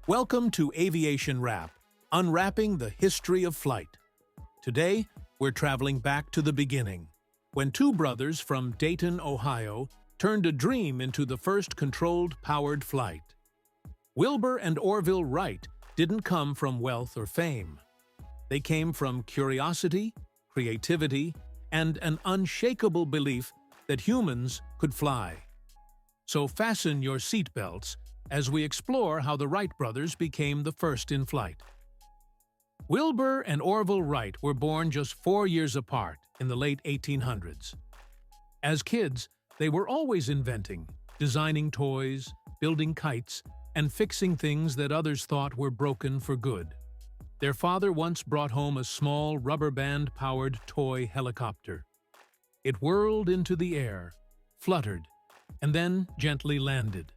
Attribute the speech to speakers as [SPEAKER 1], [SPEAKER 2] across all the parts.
[SPEAKER 1] Welcome to Aviation Wrap, unwrapping the history of flight. Today, we're traveling back to the beginning, when two brothers from Dayton, Ohio, turned a dream into the first controlled, powered flight. Wilbur and Orville Wright didn't come from wealth or fame. They came from curiosity, creativity, and an unshakable belief that humans could fly. So fasten your seatbelts as we explore how the Wright brothers became the first in flight. Wilbur and Orville Wright were born just 4 years apart in the late 1800s. As kids, they were always inventing, designing toys, building kites, and fixing things that others thought were broken for good. Their father once brought home a small rubber band-powered toy helicopter. It whirled into the air, fluttered, and then gently landed.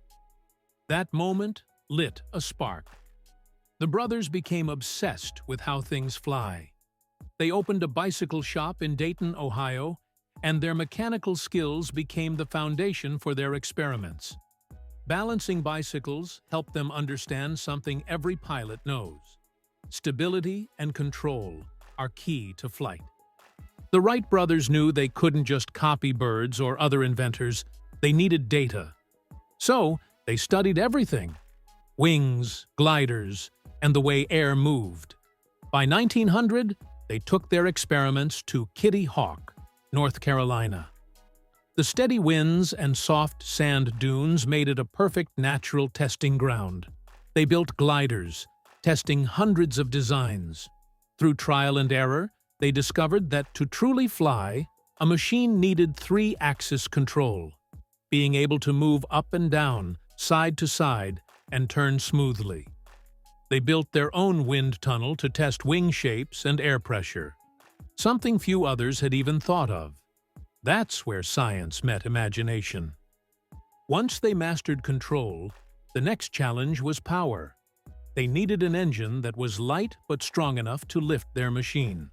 [SPEAKER 1] That moment lit a spark. The brothers became obsessed with how things fly. They opened a bicycle shop in Dayton, Ohio, and their mechanical skills became the foundation for their experiments. Balancing bicycles helped them understand something every pilot knows. Stability and control are key to flight. The Wright brothers knew they couldn't just copy birds or other inventors. They needed data. So, they studied everything: wings, gliders, and the way air moved. By 1900, they took their experiments to Kitty Hawk, North Carolina. The steady winds and soft sand dunes made it a perfect natural testing ground. They built gliders, testing hundreds of designs. Through trial and error, they discovered that to truly fly, a machine needed 3-axis control, being able to move up and down, side to side, and turn smoothly. They built their own wind tunnel to test wing shapes and air pressure, something few others had even thought of. That's where science met imagination. Once they mastered control, the next challenge was power. They needed an engine that was light but strong enough to lift their machine.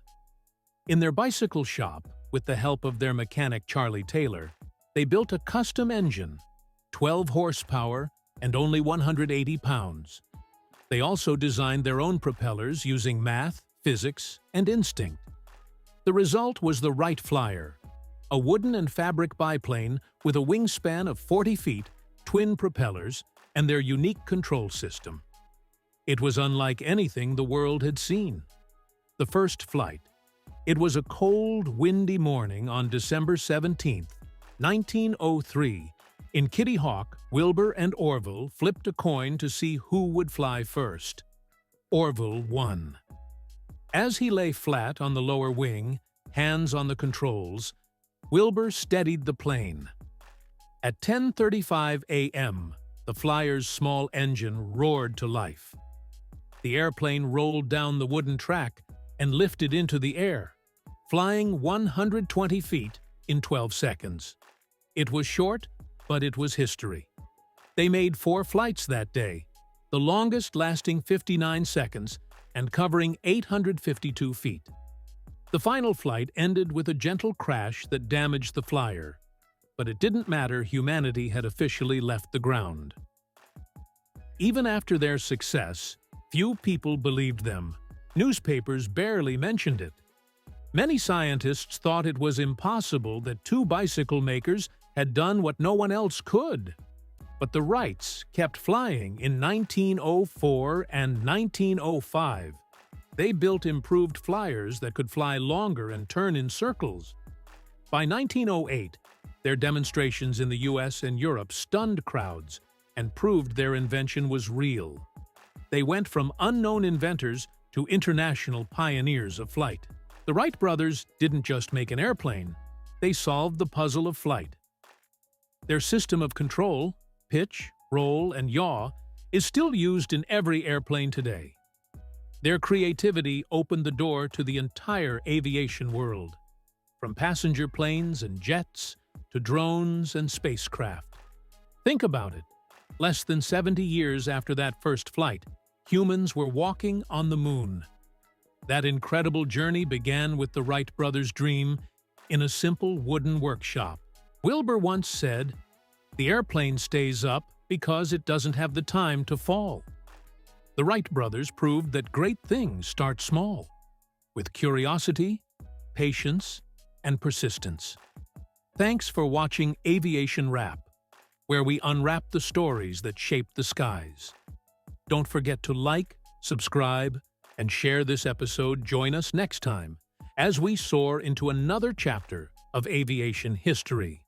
[SPEAKER 1] In their bicycle shop, with the help of their mechanic Charlie Taylor, they built a custom engine, 12 horsepower and only 180 pounds. They also designed their own propellers using math, physics, and instinct. The result was the Wright Flyer, a wooden and fabric biplane with a wingspan of 40 feet, twin propellers, and their unique control system. It was unlike anything the world had seen. The first flight. It was a cold, windy morning on December 17, 1903. In Kitty Hawk, Wilbur and Orville flipped a coin to see who would fly first. Orville won. As he lay flat on the lower wing, hands on the controls, Wilbur steadied the plane. At 10:35 a.m., the Flyer's small engine roared to life. The airplane rolled down the wooden track and lifted into the air, flying 120 feet in 12 seconds. It was short, but it was history. They made 4 flights that day, the longest lasting 59 seconds and covering 852 feet. The final flight ended with a gentle crash that damaged the Flyer, but it didn't matter. Humanity had officially left the ground. Even after their success, few people believed them. Newspapers barely mentioned it. Many scientists thought it was impossible that 2 bicycle makers had done what no one else could. But the Wrights kept flying in 1904 and 1905. They built improved flyers that could fly longer and turn in circles. By 1908, their demonstrations in the US and Europe stunned crowds and proved their invention was real. They went from unknown inventors to international pioneers of flight. The Wright brothers didn't just make an airplane, they solved the puzzle of flight. Their system of control, pitch, roll, and yaw, is still used in every airplane today. Their creativity opened the door to the entire aviation world, from passenger planes and jets to drones and spacecraft. Think about it. Less than 70 years after that first flight, humans were walking on the moon. That incredible journey began with the Wright brothers' dream in a simple wooden workshop. Wilbur once said, "The airplane stays up because it doesn't have the time to fall." The Wright brothers proved that great things start small, with curiosity, patience, and persistence. Thanks for watching Aviation Wrap, where we unwrap the stories that shape the skies. Don't forget to like, subscribe, and share this episode. Join us next time as we soar into another chapter of aviation history.